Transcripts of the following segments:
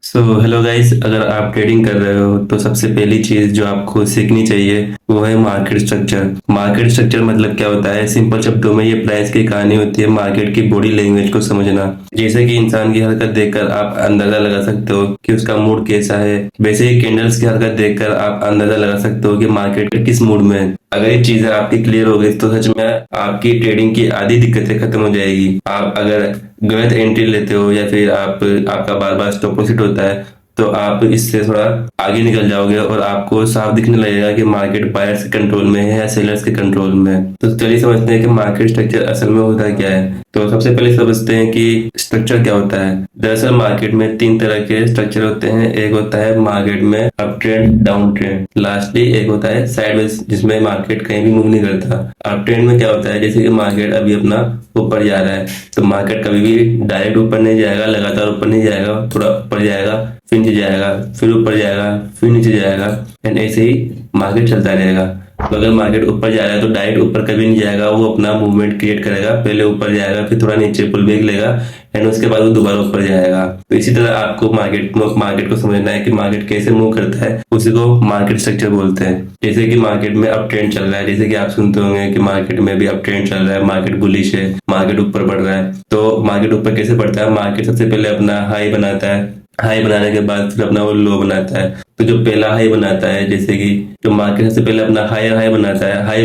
Hello guys, अगर आप trading कर रहे हो तो सबसे पहली चीज जो आपको सीखनी चाहिए वो है मार्केट स्ट्रक्चर। मार्केट स्ट्रक्चर मतलब क्या होता है? सिंपल शब्दों में ये प्राइस की कहानी होती है मार्केट की बॉडी लैंग्वेज को समझना। जैसे कि इंसान की हरकत देखकर आप अंदाजा लगा सकते हो कि उसका मूड कैसा है, वैसे ही कैंडल्स की हरकत देखकर आप अंदाजा लगा सकते हो कि मार्केट किस मूड में है। अगर ये चीजें आपकी क्लियर हो गई तो सच में आपकी ट्रेडिंग की आधी दिक्कतें खत्म हो जाएगी। आप अगर गलत एंट्री लेते हो या फिर आपका बार बार स्टॉप लॉस होता है तो आप इससे थोड़ा आगे निकल जाओगे और आपको साफ दिखने लगेगा कि मार्केट बायर्स के कंट्रोल में है या सेलर्स के कंट्रोल में है। तो चलिए समझते हैं कि मार्केट स्ट्रक्चर असल में होता क्या है। तो सबसे पहले समझते हैं कि स्ट्रक्चर क्या होता है। दरअसल मार्केट में तीन तरह के स्ट्रक्चर होते हैं। एक होता है मार्केट में up trend, down trend, lastly एक होता है साइडवेज जिसमें मार्केट कहीं भी मूव नहीं करता। अप ट्रेंड में क्या होता है, जैसे कि मार्केट अभी अपना ऊपर जा रहा है तो मार्केट कभी भी डायरेक्ट ऊपर नहीं जाएगा, लगातार ऊपर नहीं जाएगा, थोड़ा ऊपर जाएगा, फिर नीचे जाएगा, फिर ऊपर जाएगा, फिर नीचे जाएगा, एंड ऐसे ही मार्केट चलता रहेगा। तो अगर मार्केट ऊपर जा रहा है तो डायरेक्ट ऊपर कभी नहीं जाएगा, वो अपना मूवमेंट क्रिएट करेगा, पहले ऊपर जाएगा, फिर थोड़ा नीचे पुल बैक लेगा, एंड उसके बाद वो दोबारा ऊपर जाएगा। तो इसी तरह आपको मार्केट को समझना है कि मार्केट कैसे मूव करता है, उसी को मार्केट स्ट्रक्चर बोलते हैं। जैसे कि मार्केट में अप ट्रेंड चल रहा है, जैसे कि आप सुनते होंगे कि मार्केट में भी अप ट्रेंड चल रहा है, मार्केट बुलिश है, मार्केट ऊपर बढ़ रहा है। तो मार्केट ऊपर कैसे बढ़ता है? मार्केट सबसे पहले अपना हाई बनाता है, हाई बनाने के बाद फिर अपना वो लो बनाता है। तो जो पहला हाई बनाता है, जैसे कि जो मार्केट सबसे पहले अपना हायर हाई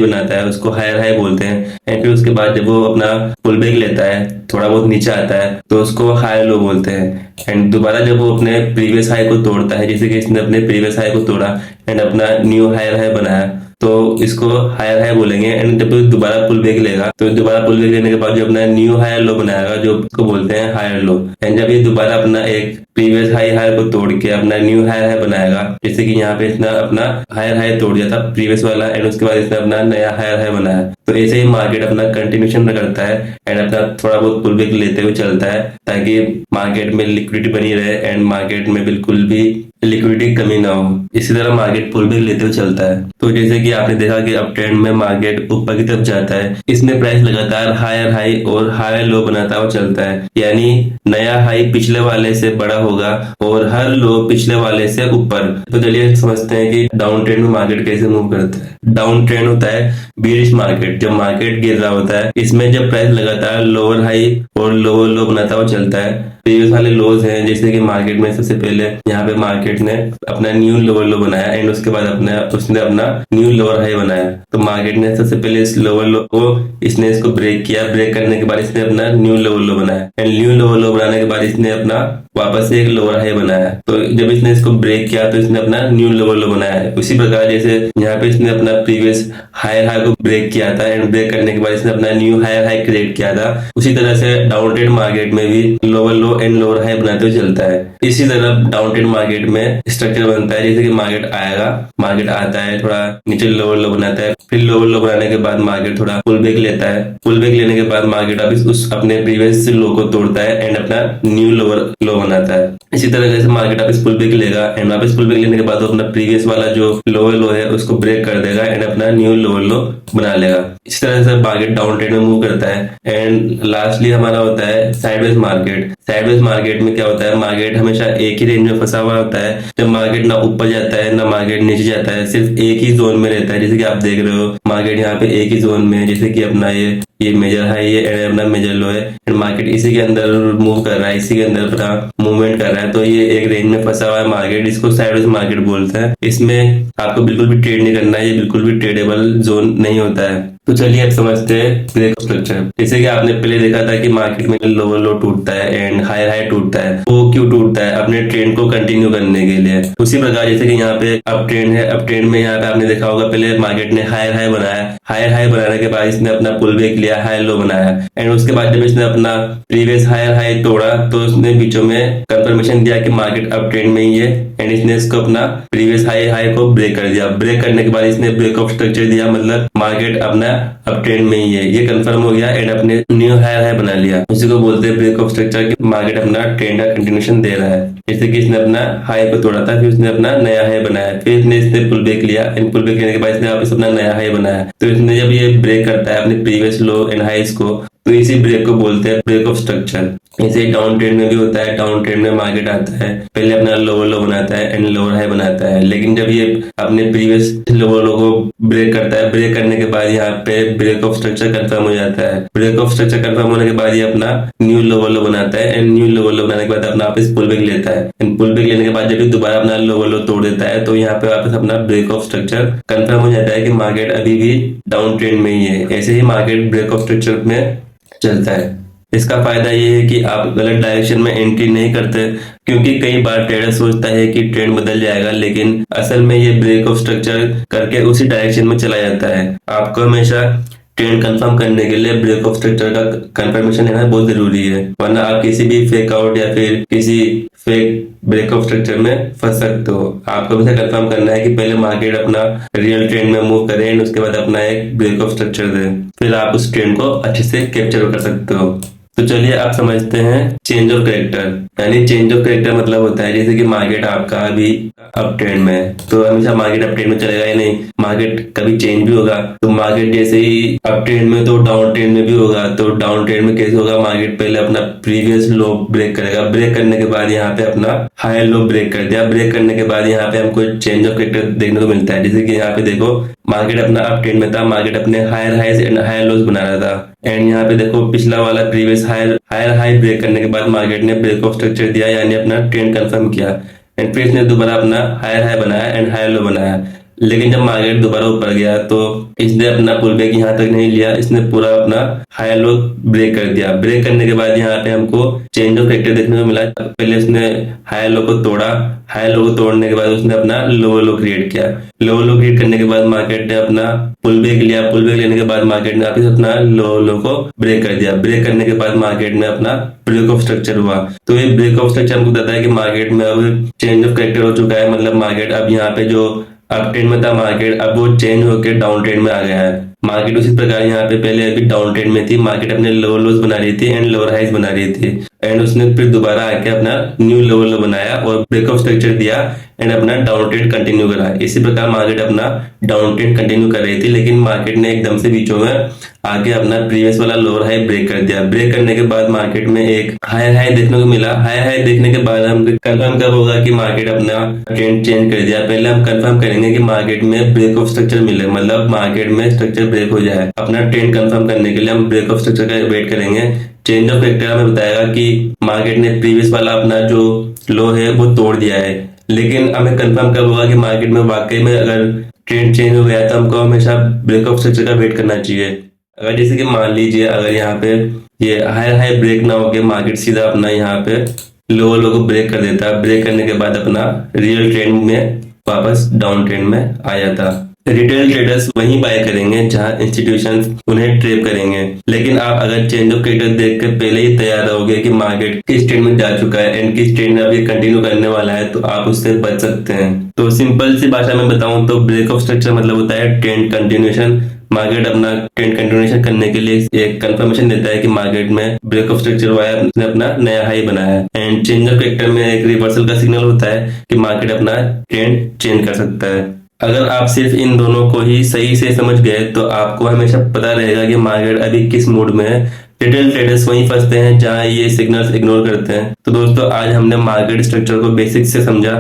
बनाता है उसको हायर हाई बोलते हैं। एंड फिर उसके बाद जब वो अपना पुल बैक लेता है, थोड़ा बहुत नीचे आता है, तो उसको हायर लो बोलते हैं। एंड दोबारा जब वो अपने प्रीवियस हाई को तोड़ता है, जैसे कि इसने अपने प्रीवियस हाई को तोड़ा एंड अपना न्यू हायर हाई बनाया, तो इसको हायर हाई बोलेंगे। एंड जब दोबारा पुल बैक लेगा तो दोबारा पुल बैक लेने के बाद जो अपना न्यू हायर लो बनाएगा, जो उसको बोलते हैं हायर लो। एंड जब ये दोबारा अपना एक प्रीवियस हाई हाई को तोड़ के अपना न्यू हायर हाई बनाएगा, जैसे कि यहाँ पे इसने अपना हायर हाई तोड़ दिया था प्रीवियस वाला, एंड उसके बाद इसने अपना नया हायर हाई बनाया। तो ऐसे ही मार्केट अपना कंटिन्यूशन करता है एंड अपना थोड़ा बहुत पुल बैक लेते हुए चलता है, ताकि मार्केट में लिक्विडिटी बनी रहे एंड मार्केट में बिल्कुल भी लिक्विडिटी की कमी ना हो। इसी तरह मार्केट पुल बैक लेते हुए चलता है। तो जैसे कि आपने देखा कि अप ट्रेंड में मार्केट ऊपर की तरफ जाता है, इसमें प्राइस लगातार हायर हाई और हायर लो बनाता हुआ चलता है, यानी नया हाई पिछले वाले से बड़ा होगा और हर लो पिछले वाले से ऊपर। तो चलिए समझते हैं कि डाउन ट्रेंड में मार्केट कैसे मूव करता है। डाउन ट्रेंड होता है बीरिश मार्केट, जब मार्केट गिर रहा होता है, इसमें जब प्राइस लगातार लोअर हाई और लोअर लो बनाता हुआ चलता है। प्रीवियस वाले लोज हैं, जैसे कि मार्केट में सबसे पहले यहाँ पे मार्केट ने अपना न्यू लोअर लो बनाया एंड उसके बाद उसने अपना न्यू लोअर हाई बनाया। तो मार्केट ने सबसे पहले इस लोअर लो को इसने इसको ब्रेक किया, ब्रेक करने के बाद इसने अपना न्यू लोअर लो बनाया एंड न्यू लोअर लो बनाने के बाद इसने अपना वापस से एक लोअर हाई बनाया। तो जब इसने इसको ब्रेक किया तो इसने अपना न्यू लोअर लो बनाया है। उसी प्रकार जैसे यहाँ पे इसने अपना प्रीवियस हायर हाई को ब्रेक किया था एंड ब्रेक करने के बाद इसने अपना न्यू हायर हाई क्रिएट किया था, उसी तरह से डाउन ट्रेंड मार्केट में भी lower low and lower high बनाते हुए चलता है। इसी तरह डाउन ट्रेंड मार्केट में स्ट्रक्चर बनता है, जैसे कि मार्केट आएगा, मार्केट आता है, थोड़ा नीचे लोअर लो बनाता है, फिर लोअर लो बनाने के बाद मार्केट थोड़ा पुल बैक लेता है, पुल बैक लेने के बाद मार्केट वापस उस अपने प्रीवियस लो को तोड़ता है एंड अपना न्यू लोअर लो बनाता है। इसी तरह जैसे मार्केट वापस पुल बैक लेगा एंड वापस पुल बैक लेने के बाद वो अपना प्रीवियस वाला जो लोअर लो है उसको ब्रेक कर देगा एंड अपना न्यू लोअर लो बना लेगा। इस तरह से मार्केट डाउन ट्रेंड में मूव करता है। एंड लास्टली हमारा होता है साइडवेज मार्केट। साइडवेज मार्केट में क्या होता है, मार्केट हमेशा एक ही रेंज में फंसा हुआ होता है। जब मार्केट ना ऊपर जाता है ना मार्केट नीचे जाता है, सिर्फ एक ही जोन में रहता है। जैसे कि आप देख रहे हो मार्केट यहाँ पे एक ही जोन में है, जैसे कि अपना ये मेजर हाई है एंड अपना मेजर लो है एंड मार्केट इसी के अंदर मूव कर रहा है, इसी के अंदर अपना मूवमेंट कर रहा है। तो ये एक रेंज में फंसा हुआ है मार्केट, इसको साइडवेज मार्केट बोलते हैं। इसमें आपको बिल्कुल भी ट्रेड नहीं करना है, ये बिल्कुल भी ट्रेडेबल जोन नहीं होता है। तो चलिए अब समझते हैं ब्रेक स्ट्रक्चर। जैसे कि आपने पहले देखा था कि मार्केट में लोअर लो टूटता है एंड हायर हाई टूटता है। वो क्यों टूटता है? अपने ट्रेंड को कंटिन्यू करने के लिए। उसी प्रकार जैसे कि यहाँ पे अप ट्रेंड है, अप ट्रेंड में यहाँ पे आपने देखा होगा पहले मार्केट ने हायर हाई बनाया, हायर हाई बनाने के बाद इसने अपना पुल बैक लिया, हायर लो बनाया एंड उसके बाद जब इसने अपना प्रीवियस हायर हाई तोड़ा तो उसने बीचों में कंफर्मेशन दिया कि मार्केट अप ट्रेंड में ही है एंड इसने इसको अपना प्रीवियस हाई को ब्रेक कर दिया। ब्रेक करने के बाद इसने ब्रेक ऑफ स्ट्रक्चर दिया, मतलब मार्केट अपना अप ट्रेंड में ही है, ये कंफर्म हो गया एंड अपने न्यू हायर हाई बना लिया। उसी को बोलते हैं ब्रेक ऑफ स्ट्रक्चर कि मार्केट अपना ट्रेंड का कंटिन्यूएशन दे रहा है। जैसे कि इसने अपना हाई को तोड़ा था, फिर उसने अपना नया हाई बनाया, फिर इसने पुल बैक लिया एंड पुल बैक लेने के बाद इसने वापस अपना नया हाई बनाया। तो इसने जब ये ब्रेक करता है अपने प्रीवियस लो एंड हाईज को, तो इसी ब्रेक को बोलते हैं ब्रेक ऑफ स्ट्रक्चर। ऐसे ही डाउन ट्रेंड में भी होता है। डाउन ट्रेंड में मार्केट आता है, पहले अपना लोअर लो बनाता है एंड लोअर हाई बनाता है, लेकिन जब ये अपने प्रीवियस लोअर लो को ब्रेक करता है, ब्रेक करने के बाद यहाँ पे ब्रेक ऑफ स्ट्रक्चर कंफर्म हो जाता है। ब्रेक ऑफ स्ट्रक्चर कंफर्म होने के बाद ये अपना न्यू लोअर लो बनाता है एंड न्यू लोअर लो बनाने के बाद अपना वापस पुल बैक लेता है एंड पुल बैक लेने के बाद जब दोबारा अपना लोअर लो तोड़ देता है तो यहाँ पे वापस अपना ब्रेक ऑफ स्ट्रक्चर कंफर्म हो जाता है कि मार्केट अभी भी डाउन ट्रेंड में ही है। ऐसे ही मार्केट ब्रेक ऑफ स्ट्रक्चर में चलता है। इसका फायदा ये है कि आप गलत डायरेक्शन में एंट्री नहीं करते, क्योंकि कई बार ट्रेडर सोचता है कि ट्रेंड बदल जाएगा, लेकिन असल में ये ब्रेक ऑफ स्ट्रक्चर करके उसी डायरेक्शन में चला जाता है। आपको हमेशा ट्रेंड कंफर्म करने के लिए ब्रेक ऑफ स्ट्रक्चर का कंफर्मेशन लेना बहुत जरूरी है, वरना आप किसी भी फेक आउट या फिर किसी फेक ब्रेक ऑफ स्ट्रक्चर में फंस सकते हो। आपको हमेशा कंफर्म करना है कि पहले मार्केट अपना रियल ट्रेंड में मूव करे एंड उसके बाद अपना एक ब्रेक ऑफ स्ट्रक्चर दे, फिर आप उस ट्रेंड को अच्छे से कैप्चर कर सकते हो। तो चलिए आप समझते हैं चेंज ऑफ कैरेक्टर। यानी चेंज ऑफ कैरेक्टर मतलब होता है जैसे कि मार्केट आपका अभी अप ट्रेंड में है, तो हमेशा मार्केट अप ट्रेंड में चलेगा ही नहीं, मार्केट कभी चेंज भी होगा। तो मार्केट जैसे ही अप ट्रेंड में तो डाउन ट्रेंड में भी होगा। तो डाउन ट्रेंड में कैसे होगा, मार्केट पहले अपना प्रीवियस लो ब्रेक करेगा, ब्रेक करने के बाद यहाँ पे अपना हायर लो ब्रेक कर दिया, ब्रेक करने के बाद यहाँ पे हमको चेंज ऑफ कैरेक्टर देखने को मिलता है। जैसे कि यहाँ पे देखो मार्केट अपना अप ट्रेंड में था, मार्केट अपने higher highs and higher lows बना रहा था एंड यहाँ पे देखो पिछला वाला प्रीवियस हायर हाई ब्रेक करने के बाद मार्केट ने ब्रेक ऑफ स्ट्रक्चर दिया, यानी अपना ट्रेंड कंफर्म किया एंड फिर इसने दोबारा अपना हायर हाई बनाया एंड हायर लो बनाया। लेकिन जब मार्केट दोबारा ऊपर गया तो इसने अपना पुल बैक यहाँ तक नहीं लिया, इसने पूरा अपना हायर लो ब्रेक कर दिया। ब्रेक करने के बाद यहाँ पे हमको चेंज ऑफ कैरेक्टर देखने को मिला। पहले उसने हायर लो को तोड़ा, हायर लो को तोड़ने के बाद उसने अपना लोअर लो क्रिएट किया। लोअर लो क्रिएट करने के बाद मार्केट ने अपना पुल बैक लिया, पुल बैक लेने के बाद मार्केट ने वापस अपना लोअर लो को ब्रेक कर दिया। ब्रेक करने के बाद मार्केट में अपना ब्रेक ऑफ स्ट्रक्चर हुआ। तो ये ब्रेक ऑफ स्ट्रक्चर हमको बताता है कि मार्केट में अब चेंज ऑफ कैरेक्टर हो चुका है, मतलब मार्केट अब यहाँ पे जो अप ट्रेंड में था मार्केट अब वो चेंज होकर डाउन ट्रेंड में आ गया है। मार्केट उसी प्रकार यहाँ पे पहले अभी डाउन ट्रेंड में थी, मार्केट अपने लोअर लोज बना रही थी एंड लोअर हाइज बना रही थी एंड उसने फिर दोबारा आके अपना न्यू लोअर लो बनाया और ब्रेक ऑफ स्ट्रक्चर दिया एंड अपना डाउन ट्रेंड कंटिन्यू करा। इसी प्रकार मार्केट अपना डाउन ट्रेंड कंटिन्यू कर रही थी, लेकिन मार्केट ने एकदम से बीचों में आके अपना प्रीवियस वाला लोअर हाई ब्रेक कर दिया। ब्रेक करने के बाद मार्केट में एक हायर हाई देखने को मिला। हायर हाई देखने के बाद हम कंफर्म कब होगा कि मार्केट अपना ट्रेंड चेंज कर दिया, पहले हम कंफर्म करेंगे कि मार्केट में ब्रेक ऑफ स्ट्रक्चर मिले, मतलब मार्केट में स्ट्रक्चर ब्रेक हो जाए। अपना ट्रेंड कंफर्म करने के लिए हम ब्रेक ऑफ स्ट्रक्चर का वेट करेंगे। चेंज ऑफ कैरेक्टर हमें बताएगा कि मार्केट ने प्रीवियस वाला अपना जो लो है वो तोड़ दिया है, लेकिन हमें कंफर्म कब होगा कि मार्केट में वाकई में अगर ट्रेंड चेंज हो गया तो हमको हमेशा ब्रेक ऑफ स्ट्रक्चर का वेट करना चाहिए। अगर जैसे कि मान लीजिए अगर यहाँ पे ये हायर हाई ब्रेक ना होके मार्केट सीधा अपना यहाँ पे लोअर लो को ब्रेक कर देता, ब्रेक करने के बाद अपना रियल ट्रेंड में वापस डाउन ट्रेंड में आ जाता। रिटेल ट्रेडर्स वहीं बाय करेंगे जहां इंस्टीट्यूशंस उन्हें ट्रेप करेंगे, लेकिन आप अगर चेंज ऑफ कैरेक्टर देख कर पहले ही तैयार रहोगे कि मार्केट किस ट्रेंड में जा चुका है एंड किस ट्रेंड में अभी कंटिन्यू करने वाला है, तो आप उससे बच सकते हैं। तो सिंपल सी भाषा में बताऊं तो ब्रेक ऑफ स्ट्रक्चर मतलब होता है ट्रेंड कंटिन्यूएशन। मार्केट अपना ट्रेंड कंटिन्यूएशन करने के लिए एक कंफर्मेशन देता है कि मार्केट में ब्रेक ऑफ स्ट्रक्चर हुआ है, उसने अपना नया हाई बनाया है एंड चेंज ऑफ कैरेक्टर में एक रिवर्सल का सिग्नल होता है कि मार्केट अपना ट्रेंड चेंज कर सकता है। अगर आप सिर्फ इन दोनों को ही सही से समझ गए तो आपको हमेशा पता रहेगा कि मार्केट अभी किस मूड में है। रिटेल ट्रेडर्स वहीं फंसते हैं जहां ये सिग्नल्स इग्नोर करते हैं। तो दोस्तों आज हमने मार्केट स्ट्रक्चर को बेसिक से समझा।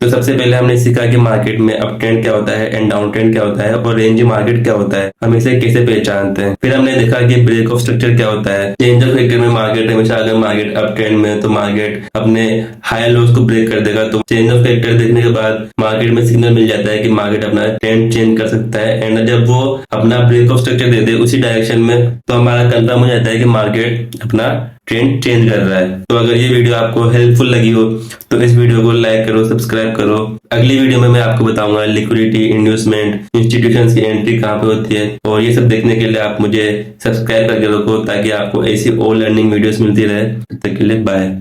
तो सबसे पहले हमने सीखा कि मार्केट में अप ट्रेंड क्या होता है एंड डाउन ट्रेंड क्या होता है और रेंज मार्केट क्या होता है, हम इसे कैसे पहचानते हैं। फिर हमने देखा कि ब्रेक ऑफ स्ट्रक्चर क्या होता है। चेंज ऑफ कैरेक्टर में मार्केट हमेशा अगर मार्केट अप ट्रेंड में तो मार्केट अपने हायर लोज को ब्रेक कर देगा। तो चेंज ऑफ कैरेक्टर देखने के बाद मार्केट में सिग्नल मिल जाता है कि मार्केट अपना ट्रेंड चेंज कर सकता है एंड जब वो अपना ब्रेक ऑफ स्ट्रक्चर दे दे उसी डायरेक्शन में तो हमारा कंफर्म हो जाता है कि मार्केट अपना ट्रेंड चेंज कर रहा है। तो अगर ये वीडियो आपको हेल्पफुल लगी हो तो इस वीडियो को लाइक करो, सब्सक्राइब करो। अगली वीडियो में मैं आपको बताऊंगा लिक्विडिटी, इन्वेस्टमेंट, इंस्टीट्यूशंस की एंट्री कहाँ पे होती है, और ये सब देखने के लिए आप मुझे सब्सक्राइब करके रखो ताकि आपको ऐसी और लर्निंग वीडियोस मिलती रहे। तब तक के लिए बाय।